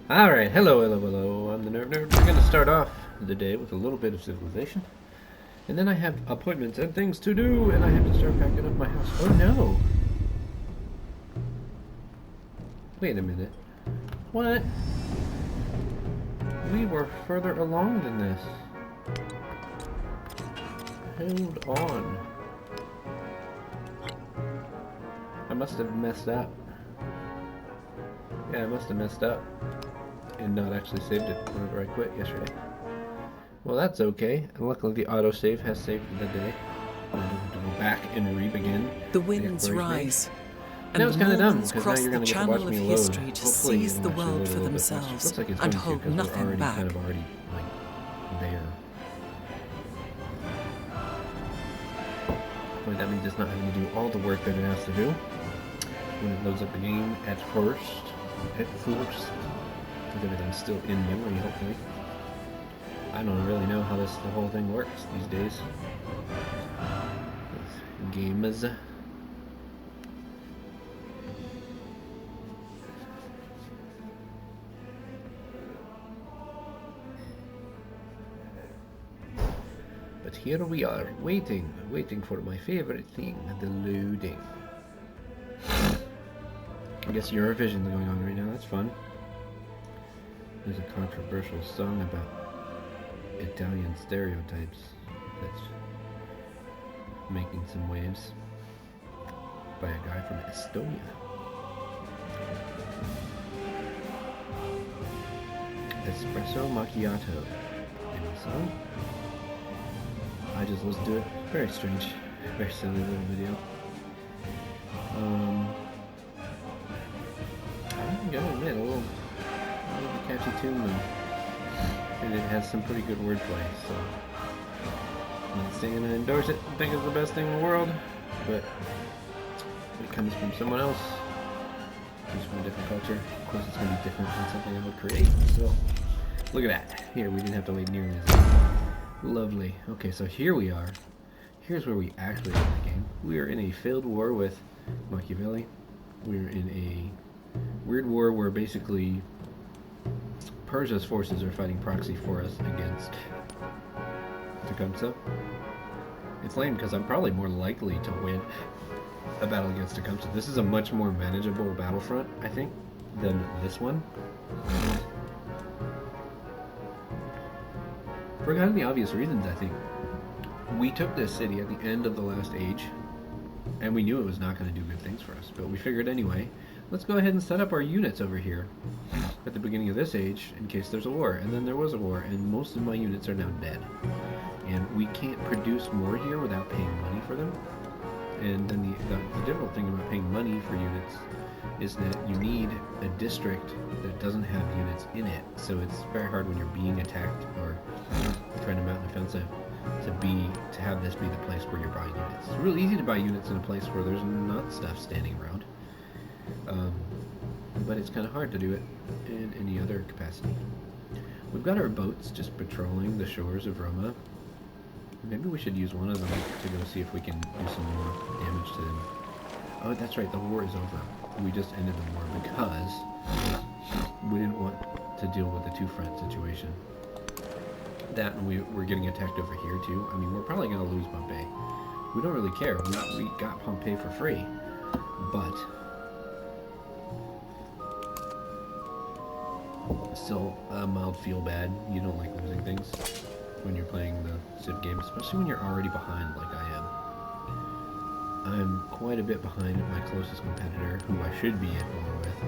Alright, hello, hello, hello. I'm the Nerd Nerd. We're going to start off the day with a little bit of civilization. And then I have appointments and things to do, and I have to start packing up my house. Oh no! Wait a minute. What? We were further along than this. Hold on. I must have messed up. Yeah, I must have messed up and not actually saved it whenever I quit yesterday. Well, that's okay. And luckily the autosave has saved the day. I don't have to go back and re-begin The the winds exploration. rise, And that was and kind of dumb, Normans because now cross you're the going to get to watch channel of me load. history to Hopefully seize the it'll actually world load a for little bit faster. themselves Looks like it's and going to, hold because we're nothing already back. kind of already, like, there. But that means it's not having to do all the work that it has to do when it loads up the game at first. Because everything's still in memory, hopefully. I don't really know how the whole thing works these days. Games. But here we are, waiting for my favorite thing, the loading. I guess Eurovision's going on right now, that's fun. There's a controversial song about Italian stereotypes that's making some waves by a guy from Estonia. Espresso macchiato. Any song? I just listened to it. Very strange. Very silly little video. I'm gonna admit, a little catchy tune though. And it has some pretty good wordplay, so I'm not saying I endorse it and think it's the best thing in the world, but if it comes from someone else, comes from a different culture, of course it's gonna be different than something I would create. So look at that. Here, we didn't have to wait nearly as long. Lovely. Okay, so here we are. Here's where we actually are in the game. We are in a failed war with Machiavelli. We're in a weird war where basically Persia's forces are fighting proxy for us against Tecumseh. It's lame because I'm probably more likely to win a battle against Tecumseh. This is a much more manageable battlefront, I think, than this one. For kind of the obvious reasons, I think. We took this city at the end of the last age, and we knew it was not going to do good things for us, but we figured anyway, let's go ahead and set up our units over here at the beginning of this age in case there's a war. And then there was a war, and most of my units are now dead. And we can't produce more here without paying money for them. And then the difficult thing about paying money for units is that you need a district that doesn't have units in it. So it's very hard when you're being attacked or trying to mount an offensive to have this be the place where you're buying units. It's really easy to buy units in a place where there's not stuff standing around. But it's kind of hard to do it in any other capacity. We've got our boats just patrolling the shores of Roma. Maybe we should use one of them to go see if we can do some more damage to them. Oh, that's right, the war is over. We just ended the war because we didn't want to deal with the two-front situation. That, and we're getting attacked over here too. I mean, we're probably going to lose Pompeii. We don't really care. We got Pompeii for free. But still a mild feel bad. You don't like losing things when you're playing the Civ game, especially when you're already behind like I am. I'm quite a bit behind my closest competitor, who I should be at war with.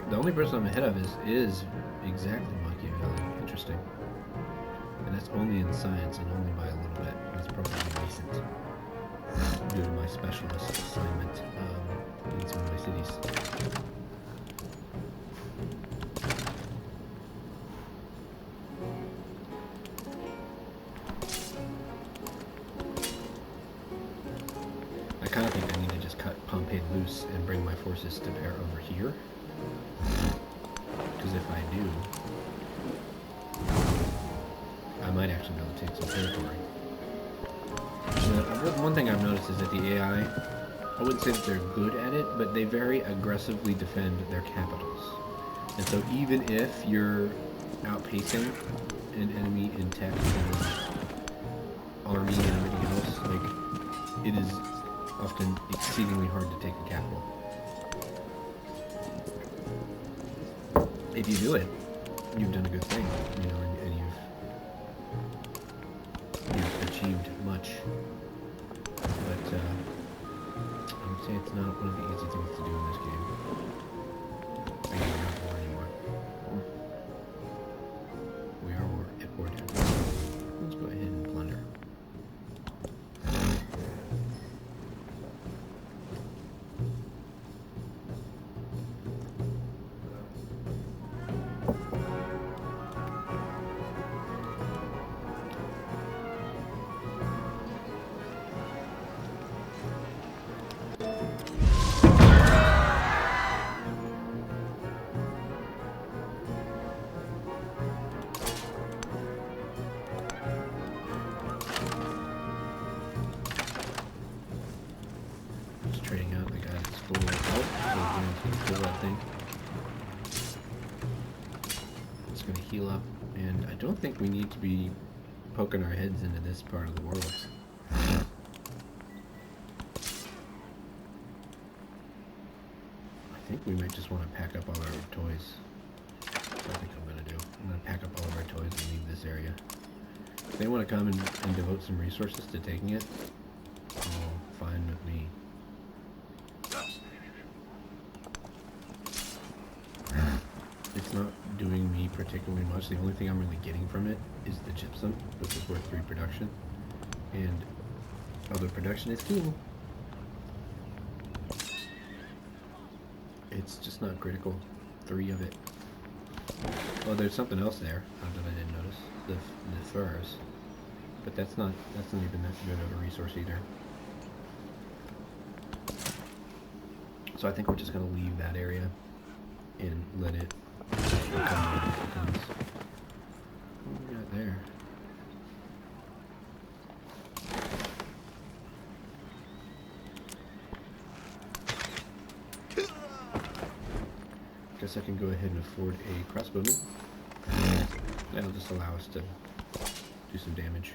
The only person I'm ahead of is exactly Machiavelli. Interesting. And that's only in science and only by a little bit. It's probably recent due to my specialist assignment in some of my cities. I kind of think I need to just cut Pompeii loose and bring my forces to bear over here. Because if I do, I might actually be able to take some territory. One thing I've noticed is that the AI I wouldn't say that they're good at it, but they very aggressively defend their capitals. And so even if you're outpacing an enemy in tech and army and everything else, like, it is often exceedingly hard to take a capital. If you do it, you've done a good thing, you know, and you've achieved much. But I would say it's not one of the easy things to do in this game. I mean, we're not war anymore. We are at war down here. Let's go ahead and plunder. Trading out the guy that's full of full that thing. It's gonna heal up, and I don't think we need to be poking our heads into this part of the world. I think we might just want to pack up all our toys. That's what I think I'm gonna do. I'm gonna pack up all of our toys and leave this area. If they want to come and devote some resources to taking it, all fine with me. It's not doing me particularly much. The only thing I'm really getting from it is the gypsum, which is worth 3 production. And although production is king, it's just not critical. 3 of it. Well, there's something else there that I didn't notice. The furs. But that's not even that good of a resource either. So I think we're just gonna leave that area and let it come when it comes. What do we got there? Guess I can go ahead and afford a crossbowman. That'll just allow us to do some damage.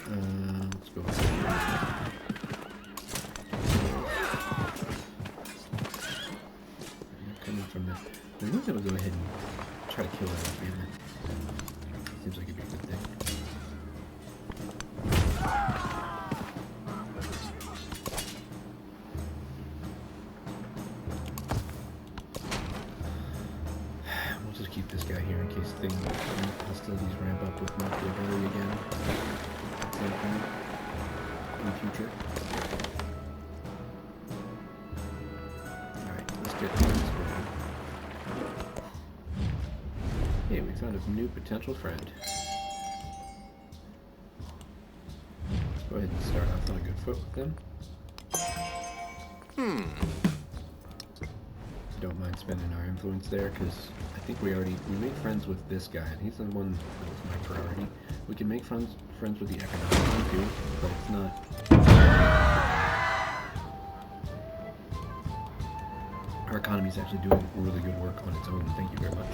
Let's go ahead. From the I think I'm gonna go ahead and try to kill that off again. Seems like it'd be a good thing. We'll just keep this guy here in case hostilities ramp up with Machiavelli again at some point in the future. Alright, let's get this going. Hey, we found a new potential friend. Let's go ahead and start off on a good foot with them. Don't mind spending our influence there, because I think we made friends with this guy, and he's the one that was my priority. We can make friends with the economic one too, but it's not. Our economy is actually doing really good work on its own. Thank you very much.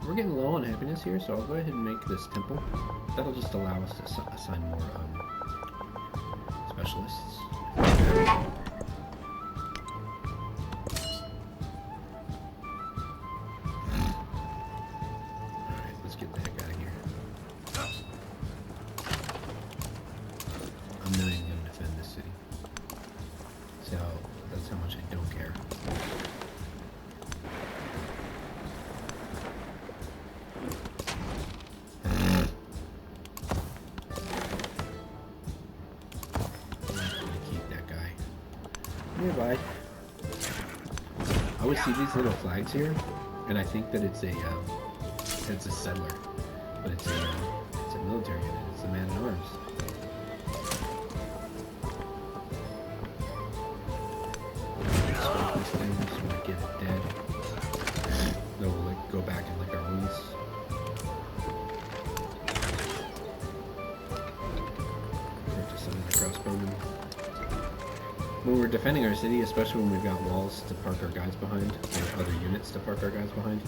We're getting low on happiness here, so I'll go ahead and make this temple. That'll just allow us to assign more specialists. Alright, let's get the heck out of here. I'm not even going to defend this city. So, that's how much I don't care. Nearby. I always see these little flags here, and I think that it's a settler, but it's a military unit. It's a man-at-arms. Smoke this thing, just want to get it dead. Then we'll go back and lick our wounds. Just when we're defending our city, especially when we've got walls to park our guys behind, or other units to park our guys behind,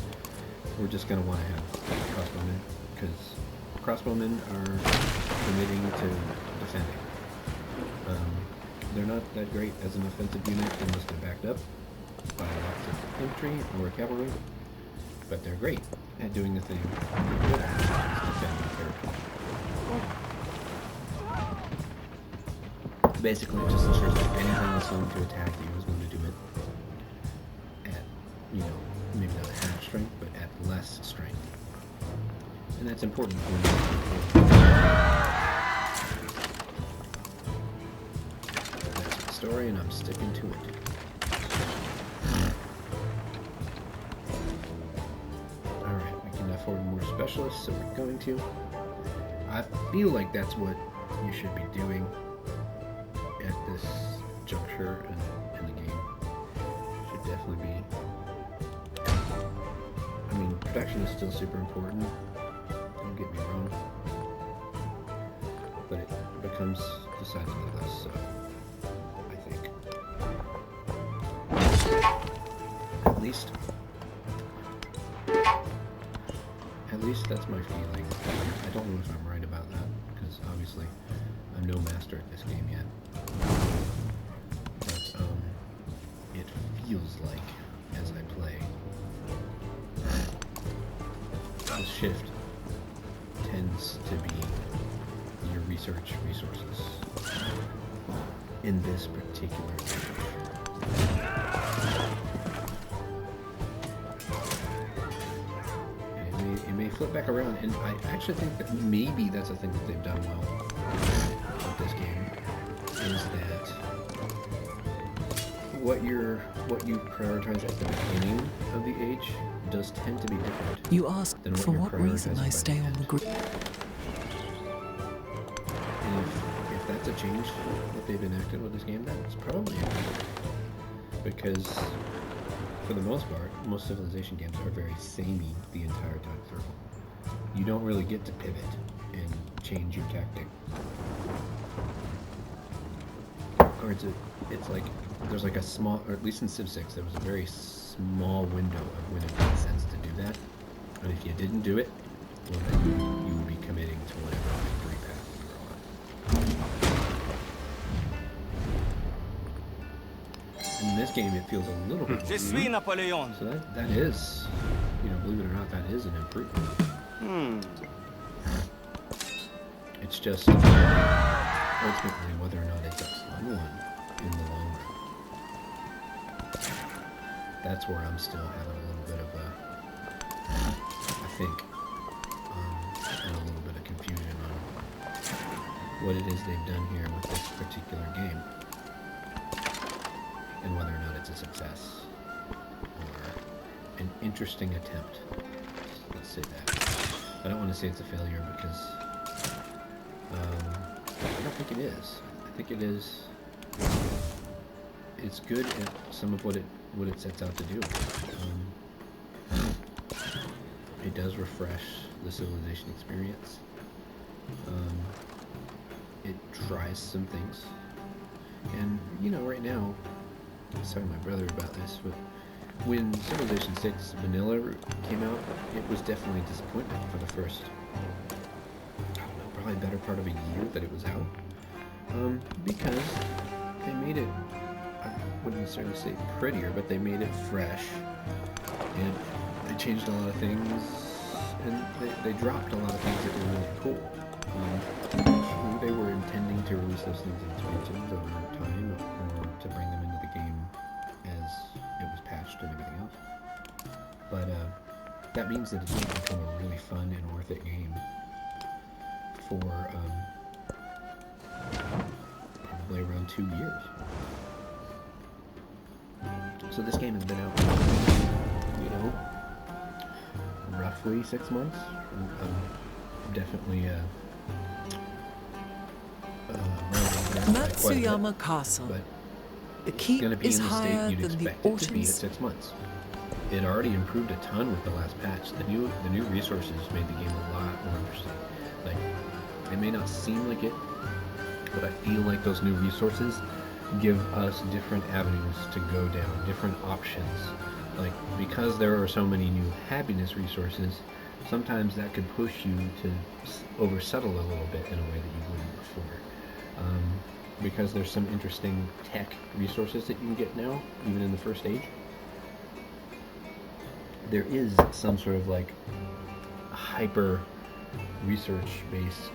we're just going to want to have crossbowmen, because crossbowmen are committing to defending. They're not that great as an offensive unit unless they're backed up by lots of infantry or cavalry, but they're great at doing the thing they're good at, which is defending territory. Basically, it just ensures that anything that's going to attack you is going to do it at, you know, maybe not half strength, but at less strength. And that's important for me. That's the story, and I'm sticking to it. Alright, we can afford more specialists, so we're going to. I feel like that's what you should be doing at this juncture in the game. Should definitely be. I mean, production is still super important, don't get me wrong, but it becomes decidedly less so, I think. At least that's my feeling. I don't know if I'm right about that, because obviously I'm no master at this game yet. But it feels like, as I play, the shift tends to be your research resources in this particular game. It may flip back around, and I actually think that maybe that's a thing that they've done well with this game, is that what you prioritize at the beginning of the age does tend to be different. You ask for what reason I stay on the group. And if that's a change that they've enacted with this game, that's probably it. Because for the most part, most Civilization games are very samey the entire time through. You don't really get to pivot and change your tactic. Or it's like, there's like a small, or at least in Civ 6, there was a very small window of when it made sense to do that. And if you didn't do it, well then you would be committing to whatever victory path you were on. In this game, it feels a little bit Je suis Napoleon. so that is, you know, believe it or not, that is an improvement. It's just ultimately whether or not it's a fun one in the long run. That's where I'm still having a little bit of a, I think, and a little bit of confusion on what it is they've done here with this particular game, and whether or not it's a success or an interesting attempt. Let's say that. I don't want to say it's a failure because I don't think it is. I think it is. It's good at some of what it sets out to do. It does refresh the Civilization experience. It tries some things, and you know, right now, I was talking to my brother about this, but when Civilization 6 Vanilla came out, it was definitely a disappointment for the first, I don't know, probably better part of a year that it was out. Because they made it, I wouldn't necessarily say prettier, but they made it fresh, and they changed a lot of things, and they dropped a lot of things that were really cool. They were intending to release those things in expansions over time, or to bring them into the game as it was patched and everything else. But that means that it's going to become a really fun and worth it game for probably around 2 years. So this game has been out, you know, roughly 6 months. Definitely Matsuyama Castle. But The keep going to be is in the higher state you'd than the expect it to be at autumn's. 6 months. It already improved a ton with the last patch. The new resources made the game a lot more interesting. Like, it may not seem like it, but I feel like those new resources give us different avenues to go down, different options. Like, because there are so many new happiness resources, sometimes that could push you to oversettle a little bit in a way that you wouldn't before. Because there's some interesting tech resources that you can get now, even in the first age. There is some sort of like hyper research-based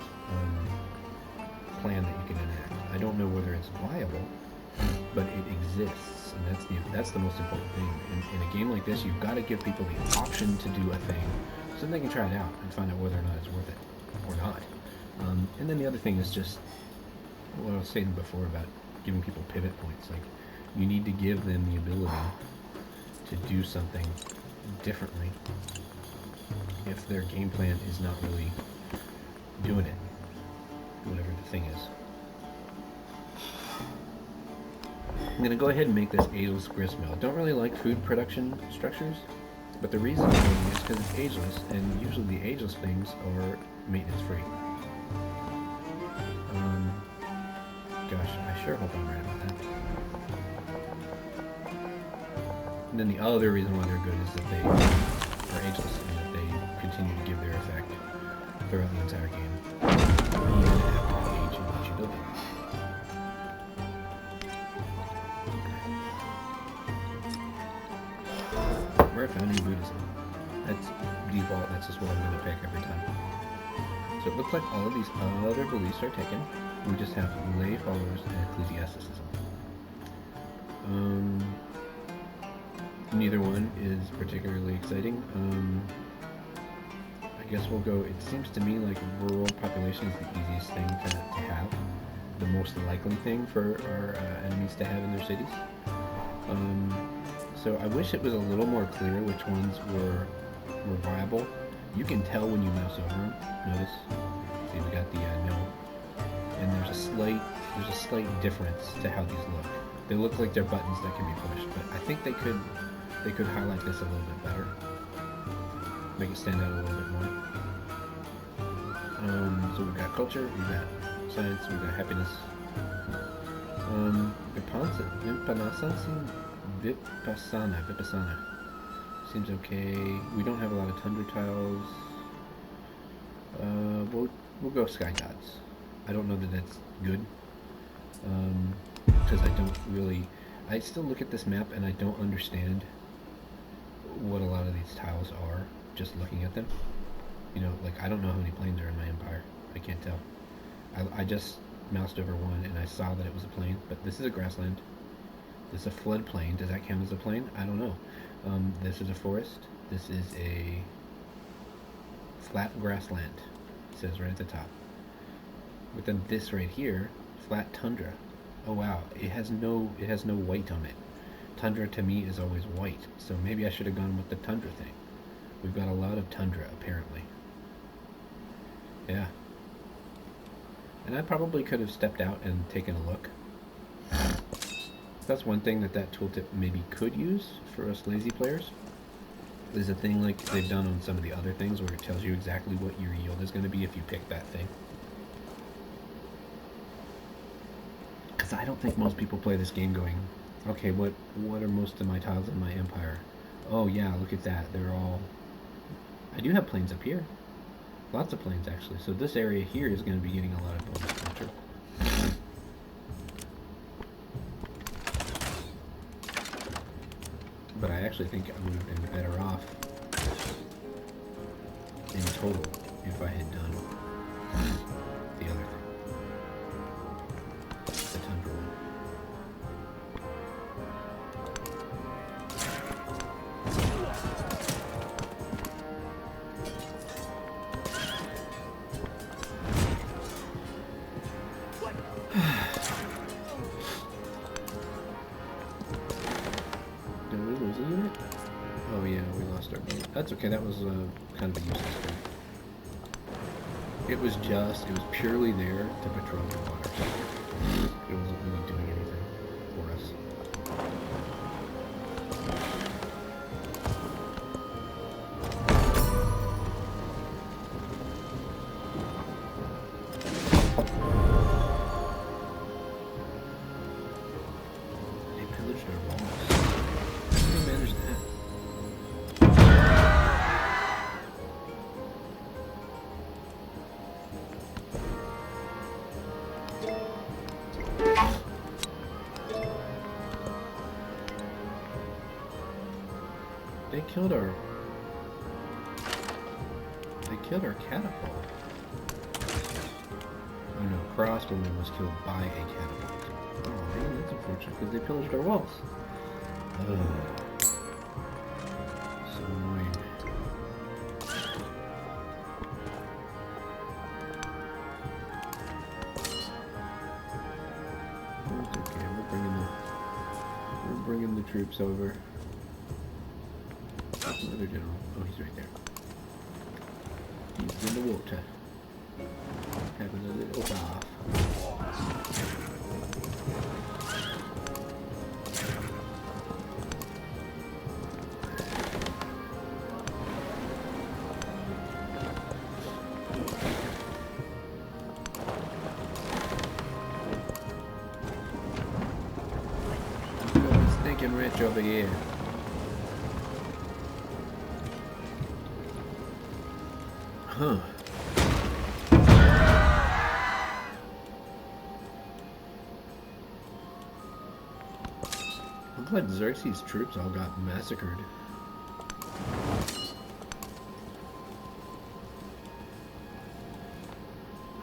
plan that you can enact. I don't know whether it's viable, but it exists, and that's the most important thing. In a game like this, you've got to give people the option to do a thing, so they can try it out and find out whether or not it's worth it or not. And then the other thing is just what I was saying before about giving people pivot points. Like, you need to give them the ability to do something differently if their game plan is not really doing it, whatever the thing is. I'm going to go ahead and make this ageless grist mill. I don't really like food production structures, but the reason is because it's ageless, and usually the ageless things are maintenance free. Gosh, I sure hope I'm right about that. And then the other reason why they're good is that they are ageless and that they continue to give their effect throughout the entire game, even after the age in which you build them. We're founding Buddhism. That's default, that's just what I'm going to pick every time. So it looks like all of these other beliefs are taken. We just have lay followers and ecclesiasticism. Neither one is particularly exciting. I guess we'll go, it seems to me like rural population is the easiest thing to have, the most likely thing for our enemies to have in their cities. So I wish it was a little more clear which ones were viable. You can tell when you mouse over them. Notice? See, we got the no. And there's a slight difference to how these look. They look like they're buttons that can be pushed, but I think they could highlight this a little bit better, make it stand out a little bit more. So we've got culture, we've got science, we've got happiness. Vipassana seems okay. We don't have a lot of tundra tiles. We'll go sky gods. I don't know that that's good, because I still look at this map and I don't understand what a lot of these tiles are, just looking at them. You know, like, I don't know how many plains are in my empire. I can't tell. I just moused over one and I saw that it was a plain, but this is a grassland. This is a floodplain. Does that count as a plain? I don't know. This is a forest. This is a flat grassland. It says right at the top. But then this right here, flat tundra. Oh wow, it has no white on it. Tundra to me is always white, so maybe I should have gone with the tundra thing. We've got a lot of tundra apparently. Yeah. And I probably could have stepped out and taken a look. That's one thing that tooltip maybe could use for us lazy players. Is a thing like they've done on some of the other things where it tells you exactly what your yield is going to be if you pick that thing. Because I don't think most people play this game going, okay, what are most of my tiles in my empire? Oh yeah, look at that. They're all... I do have plains up here. Lots of plains actually. So this area here is going to be getting a lot of bonus culture. But I actually think I would have been better off in total if I had done the other thing. The tundra one. Did we lose a unit? Oh yeah, we lost our unit. That's okay, that was kind of a useless thing. It was purely there to patrol the waters. It wasn't really doing anything for us. They killed our... They killed our catapult. Oh no, crossbowman was killed by a catapult. Oh man, that's unfortunate because they pillaged our walls. So annoying. It's okay, we're bringing the troops over. Another general. Oh, he's right there. He's in the water. Having a little bath. Stinking rich over here. Huh. I'm glad Xerxes' troops all got massacred.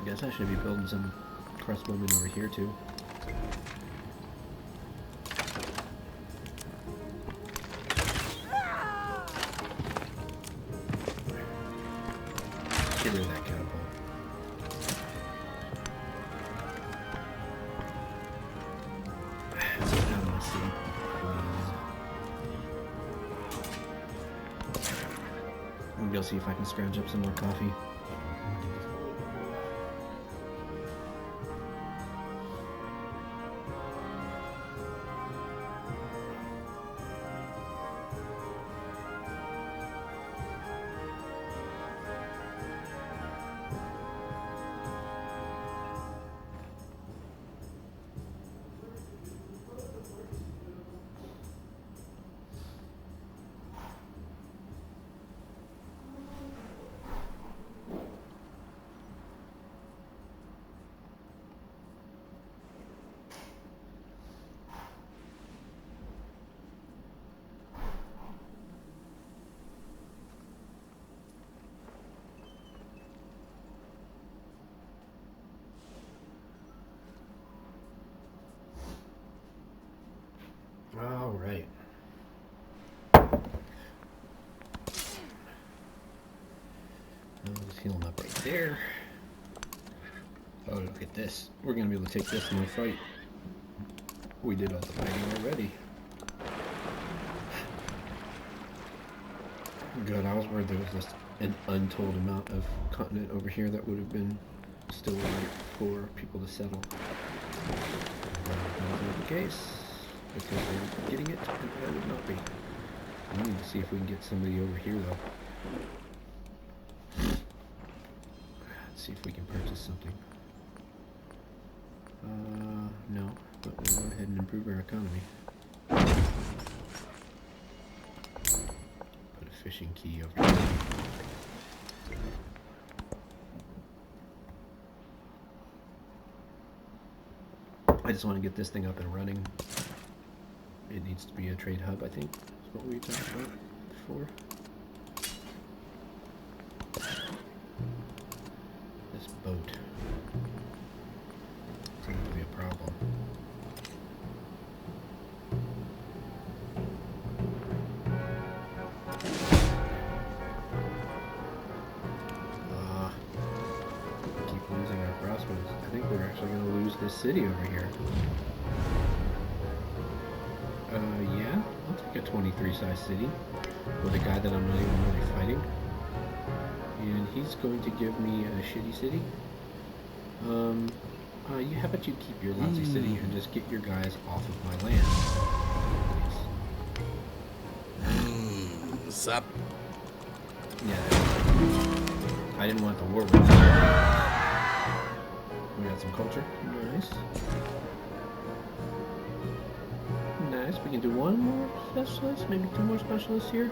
I guess I should be building some crossbowmen over here too. Get rid of that catapult. So now let's see. I'm gonna see if I can scrounge up some more coffee. All right. I'll just heal him up right there. Oh, look at this. We're going to be able to take this in the fight. We did all the fighting already. Good, I was worried there was just an untold amount of continent over here that would have been still right for people to settle. That wasn't the case. Because they were getting it, and I would not be. I need to see if we can get somebody over here, though. Let's see if we can purchase something. No, but we'll go ahead and improve our economy. Put a fishing key over here. I just want to get this thing up and running. It needs to be a trade hub, I think, is what we talked about before. This boat seems to be a problem. Keep losing our crossbows. I think we're actually going to lose this city over here. Yeah, I'll take a 23 size city with a guy that I'm not even really fighting. And he's going to give me a shitty city. How about you keep your lousy city and just get your guys off of my land? What's up? Yeah, I didn't want the war with them. We got some culture. Nice. Nice, we can do one more specialist, maybe two more specialists here.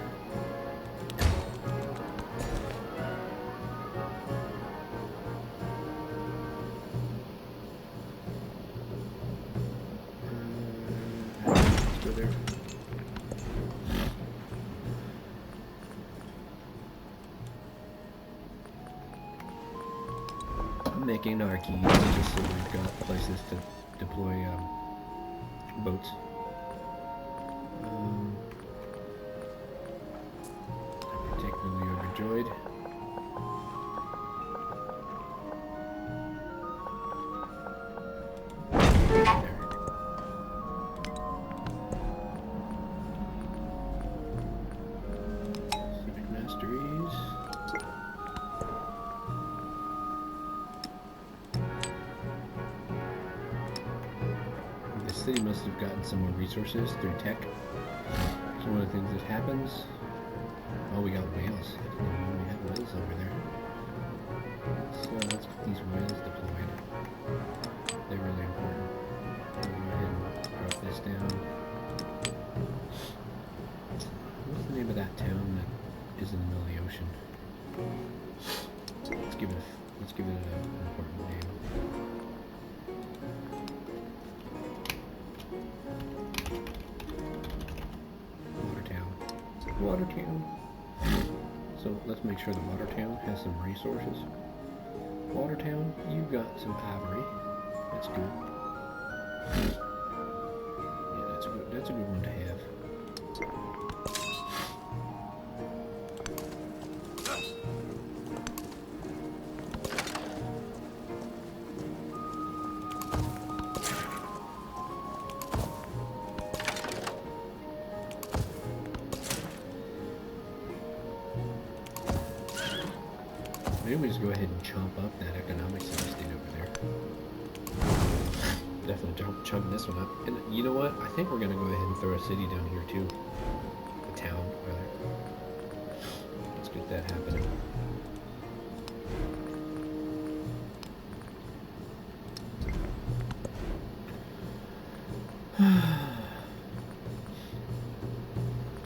Let's go there. making our keys just so we've got places to deploy boats. I'm particularly overjoyed. Civic masteries. The city must have gotten some more resources through tech. So one of the things that happens. Oh, we got whales. I didn't even know we had whales over there. Let's get these whales deployed. They're really important. Go ahead and drop this down. What's the name of that town that is in the middle of the ocean? Let's give it an important name. Watertown. So let's make sure the Watertown has some resources. Watertown, you've got some ivory. That's good. Yeah, that's a good one to have. Maybe we just go ahead and chomp up that economic city state over there. Definitely chomp this one up. And you know what? I think we're going to go ahead and throw a city down here too. A town, rather. Let's get that happening.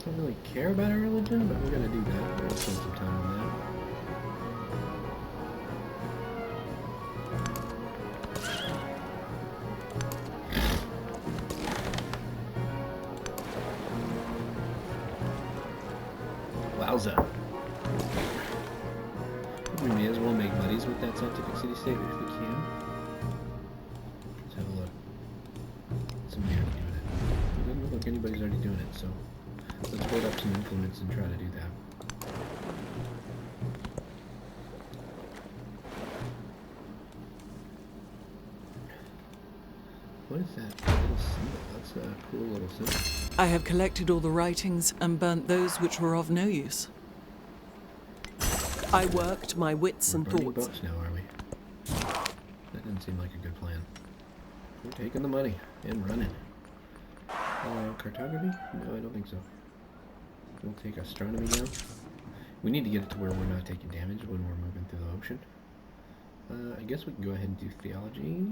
Don't really care about our religion, but we're going to do that. We're going to spend some time on that. Wowza. We may as well make buddies with that scientific city-state if we can. Let's have a look. Somebody already doing it. It doesn't look like anybody's already doing it, so let's hold up some influence and try to do that. What is that little symbol? That's a cool little symbol. I have collected all the writings and burnt those which were of no use. I worked my wits and Burning thoughts. boats now, are we? That didn't seem like a good plan. We're taking the money and running. Cartography? No, I don't think so. We'll take astronomy now. We need to get it to where we're not taking damage when we're moving through the ocean. I guess we can go ahead and do theology.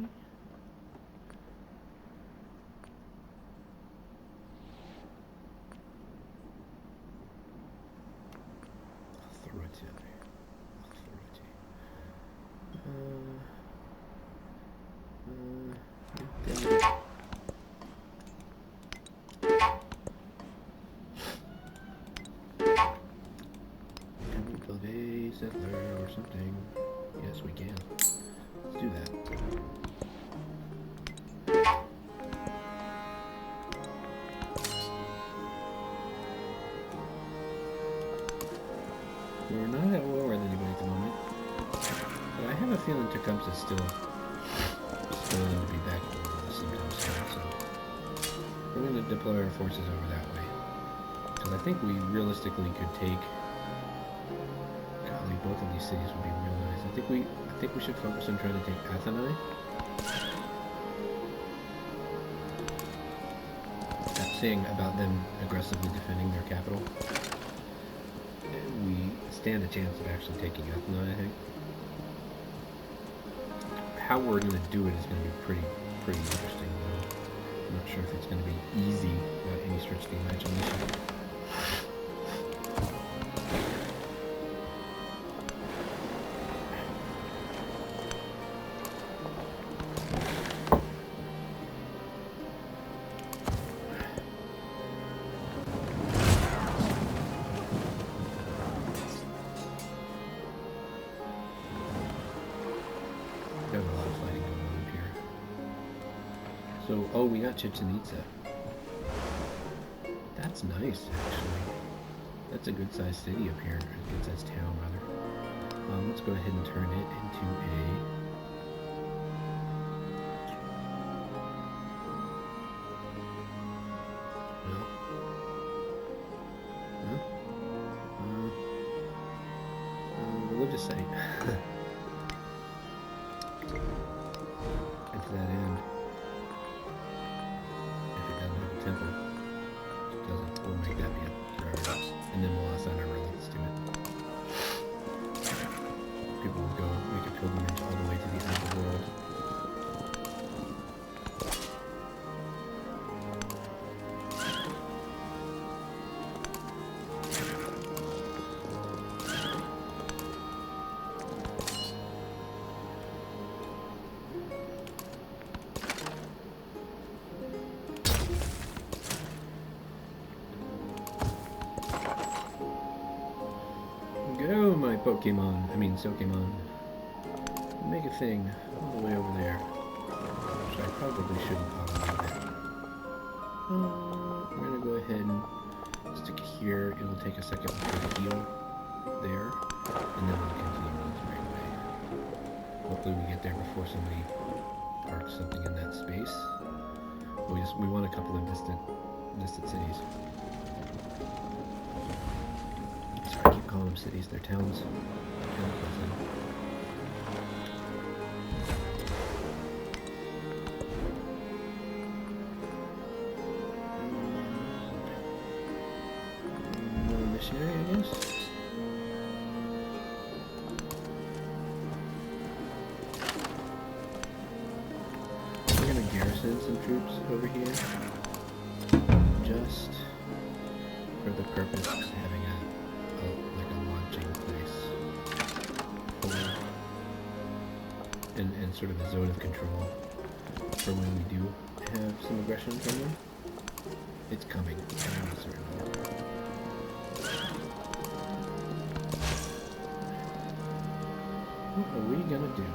Can we build a settler or something? Yes, we can. Let's do that. We're not at war with anybody at the moment, but I have a feeling Tecumseh's still willing to be back at war with us sometime soon, so we're going to deploy our forces over that way. Because I think we realistically could take... Golly, both of these cities would be real nice. I think we should focus on trying to take Athens. That saying about them aggressively defending their capital. We stand a chance of actually taking Athens, I think. How we're going to do it is going to be pretty interesting, though. I'm not sure if it's going to be easy by any stretch of the imagination. So, oh, we got Chichen Itza. That's nice, actually. That's a good-sized city up here. A good-sized town, rather. Let's go ahead and turn it into a... Well... religious site. And to that end, if it doesn't have a temple, it doesn't, we'll make that be a priority. And then we'll assign our relics to it. People will go make a pilgrimage all the way to the end of the world. Go, my Pokemon. I mean, Sokemon. Make a thing all the way over there. Which I probably shouldn't automate it. We're gonna go ahead and stick it here. It'll take a second for the heal there. And then we'll continue on its right way. Hopefully we get there before somebody parks something in that space. We want a couple of distant cities. Sorry, I keep calling them cities. They're towns. Another missionary, I guess. We're gonna garrison some troops over here, just for the purpose of having like a launching place and sort of a zone of control for when we do have some aggression from them. It's coming, I'm certain of it. What are we gonna do?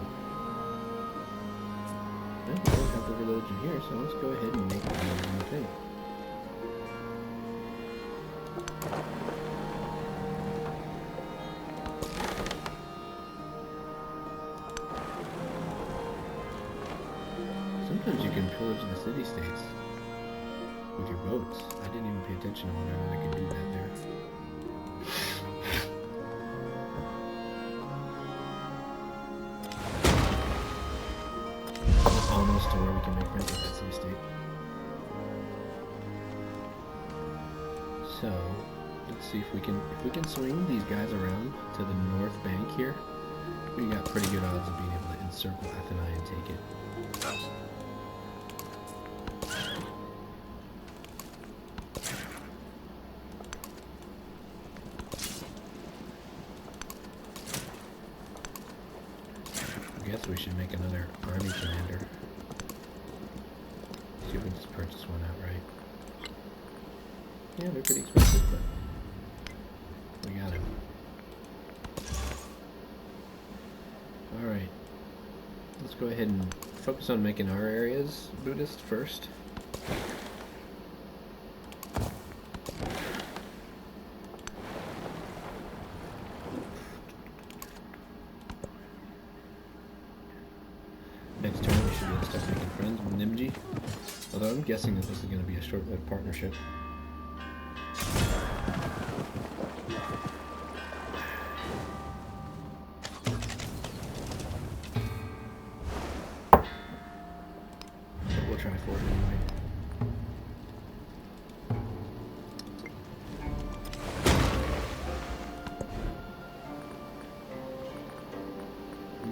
Well, we don't have the religion here, so let's go ahead and make the religion thing. Sometimes you can pillage the city-states with your boats. I didn't even pay attention to whether or not I could do that there. Almost to where we can make friends with that city-state. So, let's see if we can swing these guys around to the north bank here. We got pretty good odds of being able to encircle Athena and take it. I guess we should make another army commander. See if we can just purchase one outright. Yeah, they're pretty expensive, but we got him. Alright. Let's go ahead and focus on making our areas Buddhist first. Next turn we should be able to start making friends with Nimji. Although I'm guessing that this is going to be a short-lived partnership. But we'll try for it anyway.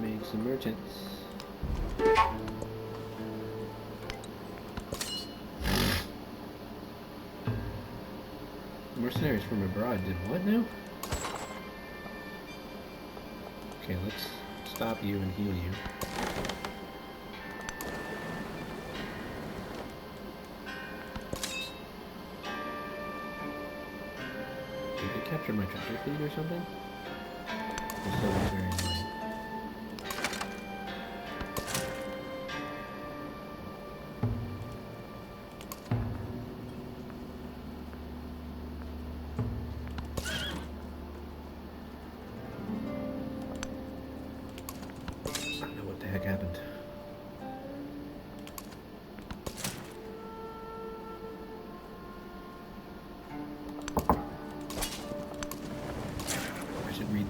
Make some merchants. Mercenaries from abroad did what now? Okay, let's stop you and heal you. Did they capture my treasure fleet or something? This is very annoying.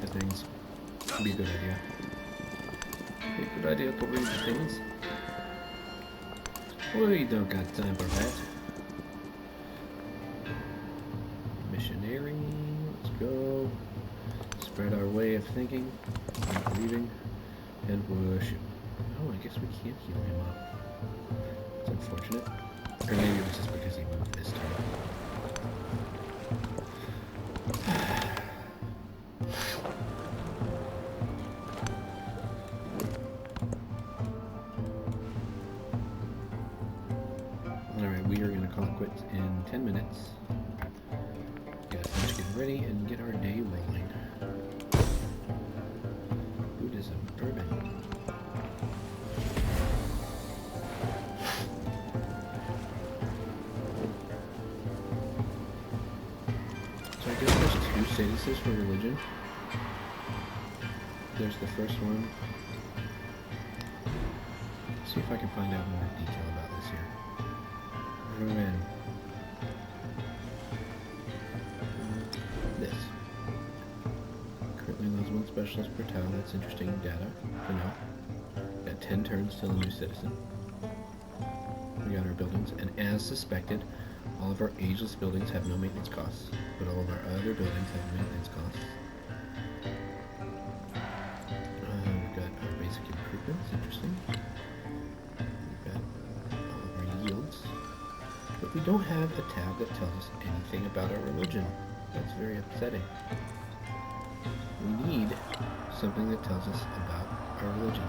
read the things. Would be a good idea. Be a good idea to read the things. We don't got time for that. Missionary, let's go. Spread our way of thinking, and believing, and worship. Oh, I guess we can't heal him up. It's unfortunate. Or maybe it was just because he moved this turn. Alright, we are going to call it quits in 10 minutes. Gotta finish getting ready and get our day rolling. Buddhism, bourbon. So I guess there's two statuses for religion. There's the first one. Let's see if I can find out more detail about this here. Ruin. This. Currently allows one specialist per tile. That's interesting data for now. Got 10 turns till a new citizen. We got our buildings, and as suspected, all of our ageless buildings have no maintenance costs, but all of our other buildings have maintenance costs. We've got our basic improvements, interesting. We've got all of our yields, but we don't have a tab that tells us anything about our religion. That's very upsetting. We need something that tells us about our religion.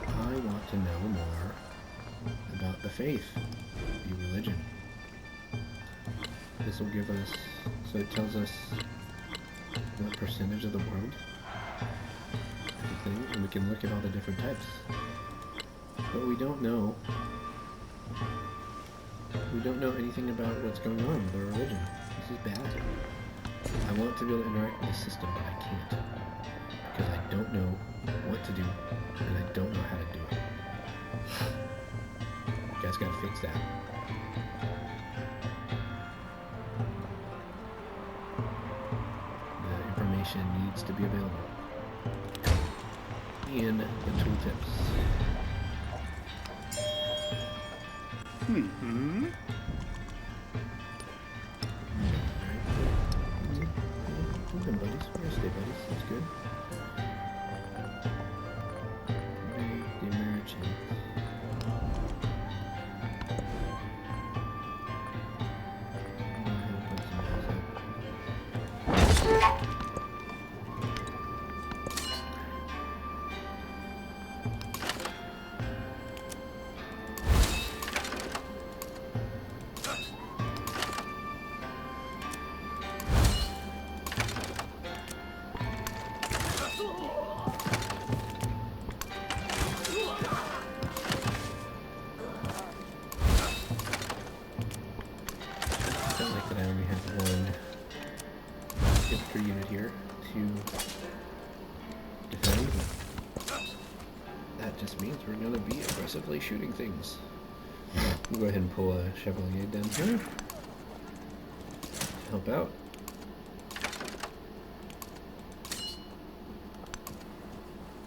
I want to know more about the faith, the religion. This will give us, so it tells us what percentage of the world, everything, and we can look at all the different types. But we don't know anything about what's going on with our religion. This is bad. I want to be able to interact with the system, but I can't. Because I don't know what to do, and I don't know how to do it. You guys gotta fix that. The information needs to be available. And the tooltips. Mm-hmm. Welcome, buddies. We're gonna stay buddies. That's good. The merchant. Unit here to defend. That just means we're going to be aggressively shooting things. We'll go ahead and pull a Chevalier down here to help out.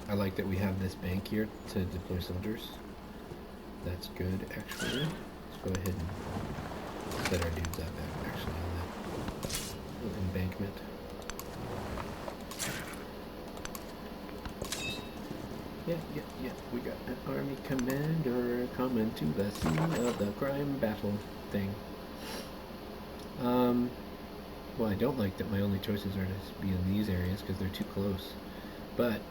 I like that we have this bank here to deploy soldiers. That's good, actually. Let's go ahead and set our dudes up actually on that little embankment. Yeah, we got an army commander coming to the scene of the crime battle thing. Well, I don't like that my only choices are to be in these areas because they're too close. But,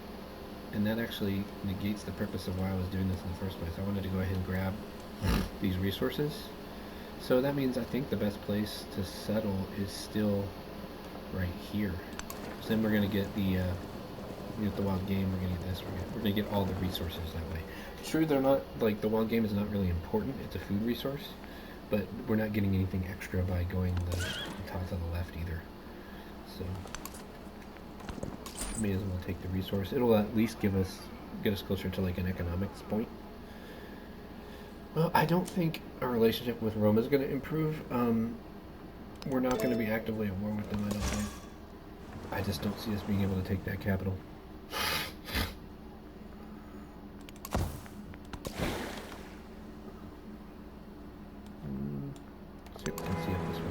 and that actually negates the purpose of why I was doing this in the first place. I wanted to go ahead and grab these resources. So that means I think the best place to settle is still right here. So then we're going to get the wild game, we're gonna get this, we're gonna get all the resources that way. Sure, they're not, like, the wild game is not really important, it's a food resource, but we're not getting anything extra by going the tiles on the left either. So, may as well take the resource. It'll at least get us closer to, like, an economics point. Well, I don't think our relationship with Rome is gonna improve. We're not gonna be actively at war with them, I don't think. I just don't see us being able to take that capital. Let's see if we can see it this way.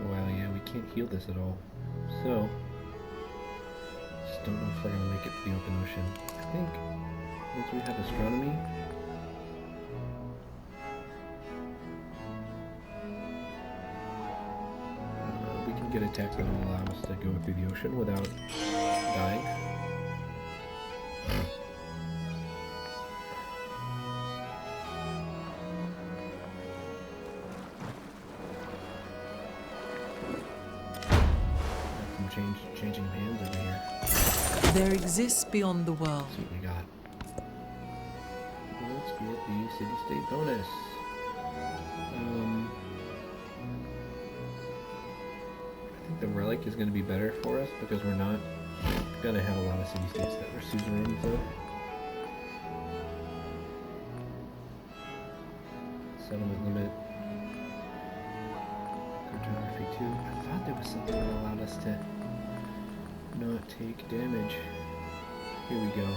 Wow, yeah, we can't heal this at all. So, just don't know if we're gonna make it to the open ocean. I think once we have astronomy, we can get a tech that will allow us to go through the ocean without dying. Changing hands over here. There exists beyond the world. Let's see what we got. Let's get the city-state bonus. I think the relic is going to be better for us because we're not going to have a lot of city-states that we're suzerains of. Settlement limit. Cartography 2. I thought there was something that allowed us to not take damage. Here we go.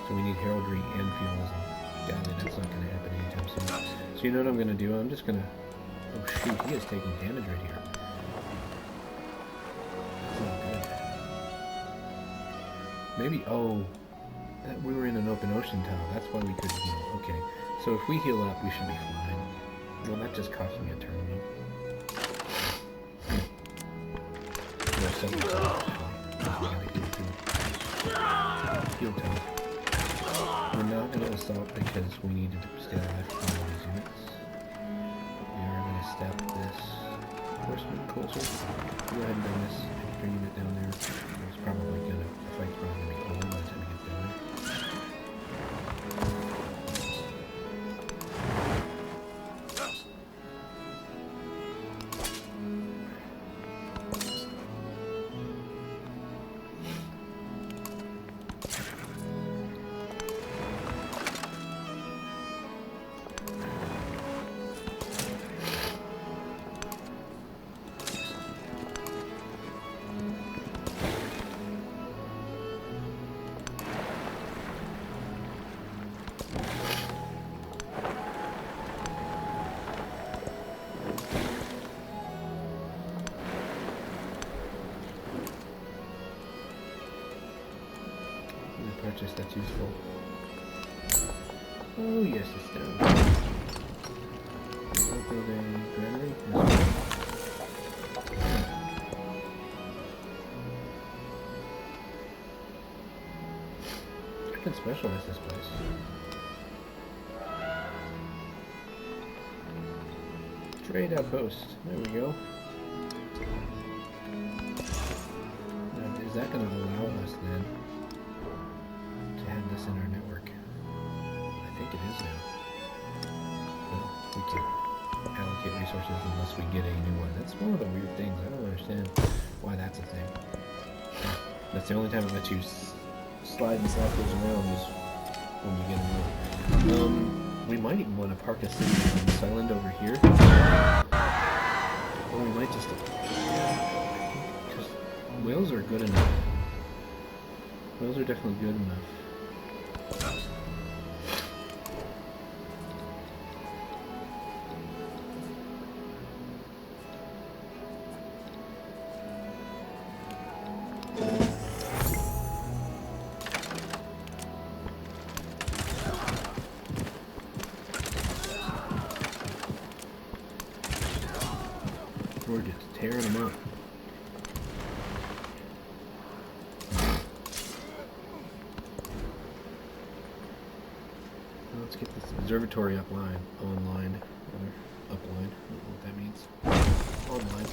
So we need heraldry and feudalism. Golly, that's not going to happen anytime soon. So you know what I'm going to do? I'm just going to... Oh shoot, he is taking damage right here. That's not good. Maybe... Oh, that we were in an open ocean tile. That's why we couldn't heal. Okay, so if we heal up, we should be fine. Well, that just cost me a turn, though. Heal time. We're not going to assault because we need to stay alive from all these units. We are going to step this horseman closer. Go ahead and bring this extra unit down there. It's probably going to, the fight's probably going to be over by the time we get down there. Purchase that's useful. Oh yes, it's down. We'll build a granary as well. I can specialize this place. Trade outpost. There we go. Now, is that going to allow us then this in our network? I think it is now. Well, we can allocate resources unless we get a new one. That's one of the weird things. I don't understand why that's a thing. That's the only time it lets you slide and slap those around is when you get a new one. We might even want to park a city on this island over here. Or we might just... because whales are good enough. Whales are definitely good enough. We're just tearing them up. Let's get this observatory online. Or upline. I don't know what that means. Online.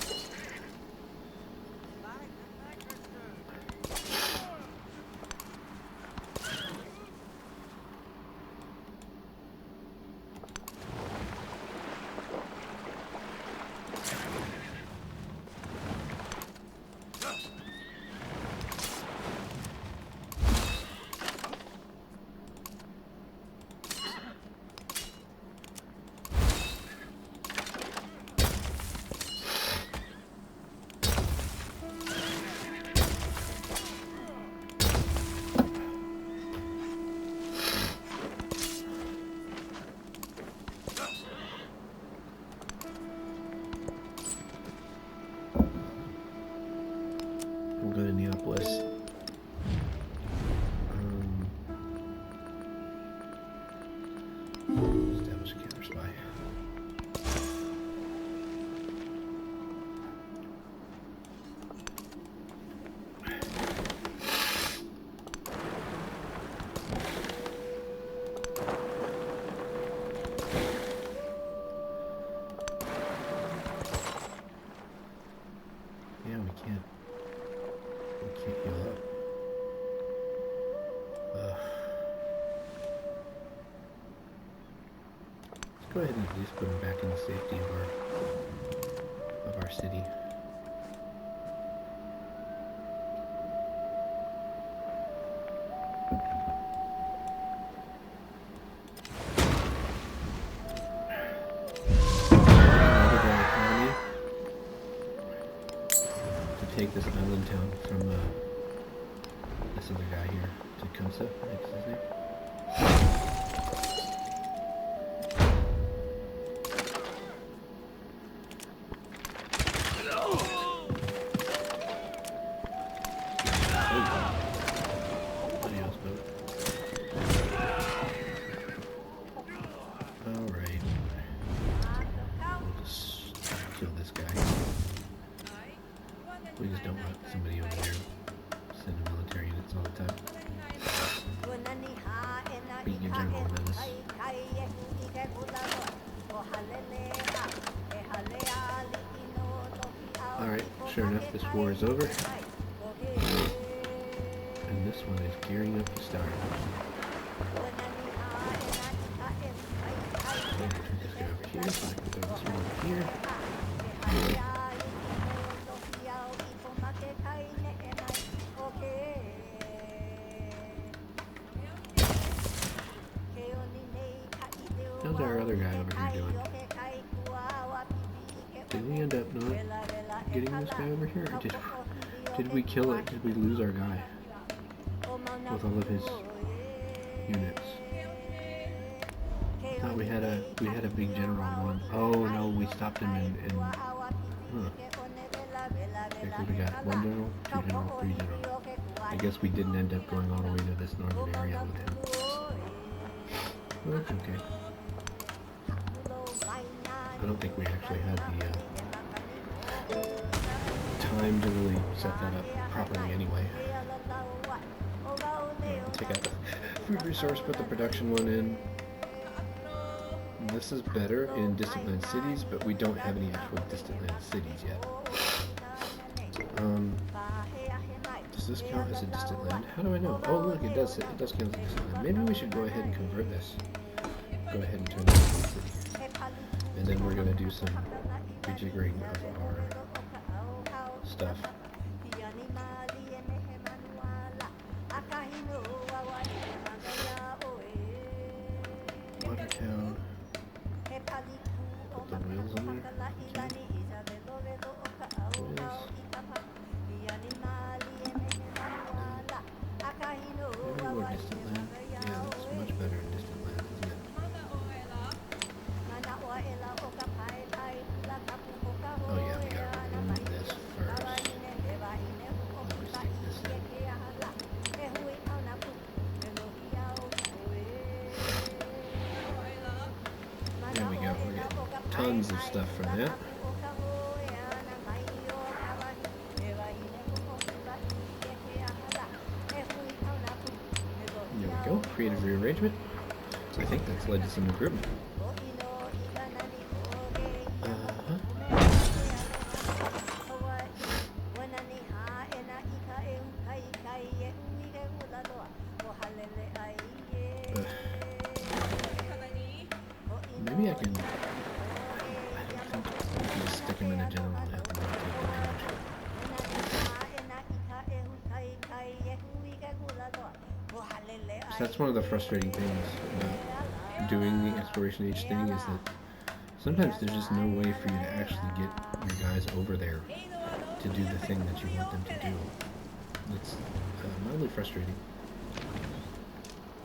We can't heal up. Let's go ahead and at least put him back in the safety of our city. Take this island town from this other guy here, Tecumseh, I think is his name. Adios, boat. Alright. We'll just kill this guy. We just don't want somebody over there sending military units all the time. Being a general menace. Alright, sure enough, this war is over. And this one is gearing up to start. I'm going to turn this guy over here, so I can throw this one over here. How's our other guy over here doing? Did we end up not getting this guy over here? Or did we kill it? Did we lose our guy? With all of his units. I thought we had a big general one. Oh no, we stopped him in Okay, we got 1 general, 2 general, 3 general. I guess we didn't end up going all the way to this northern area with him. Well, that's okay. I don't think we actually had the time to really set that up properly anyway. Take out the food resource, put the production one in. And this is better in distant land cities, but we don't have any actual distant land cities yet. Does this count as a distant land? How do I know? Oh look, it does count as a distant land. Maybe we should go ahead and convert this. Go ahead and turn this into a city. And then we're going to do some rejiggering of our stuff. Watertown. Put the wheels on there. Maybe more distant land. Yeah, that's much better in distant land, isn't it? Oh yeah, we gotta remove this first. Let me stick this in. There we go, we're getting tons of stuff from that. There we go, creative rearrangement. I think that's led to some improvement. Maybe I can. I don't think we can just stick him in a general and have him take damage. So that's one of the frustrating things about doing the exploration age thing is that sometimes there's just no way for you to actually get your guys over there to do the thing that you want them to do. It's mildly frustrating.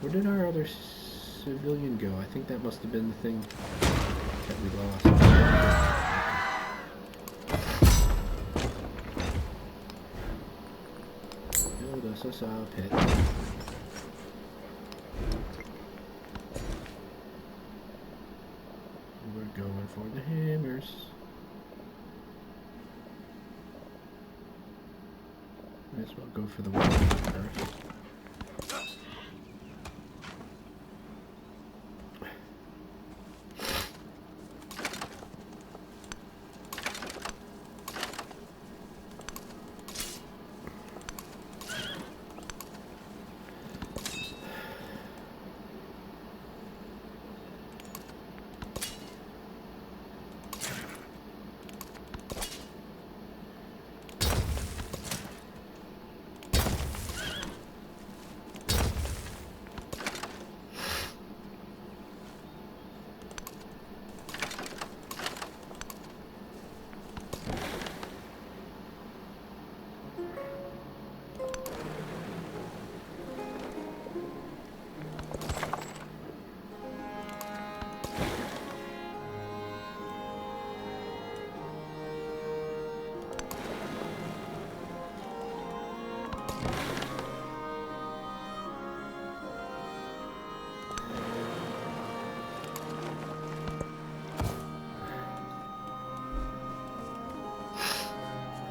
Where did our other civilian go? I think that must have been the thing that we lost. Build us a saw pit. We're going for the hammers. Might as well go for the one first.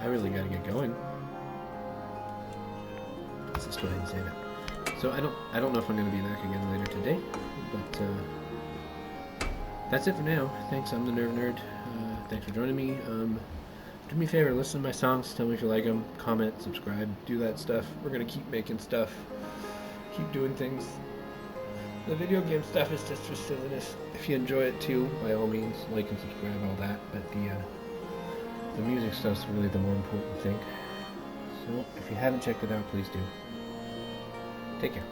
I really gotta get going. Let's just go ahead and save it. So I don't know if I'm gonna be back again later today, but that's it for now. Thanks, I'm the Nerve Nerd. Thanks for joining me. Do me a favor, listen to my songs, tell me if you like them, comment, subscribe, do that stuff. We're gonna keep making stuff, keep doing things. The video game stuff is just for silliness. If you enjoy it too, by all means, like and subscribe, all that. But the music stuff's really the more important thing. So if you haven't checked it out, please do. Take care.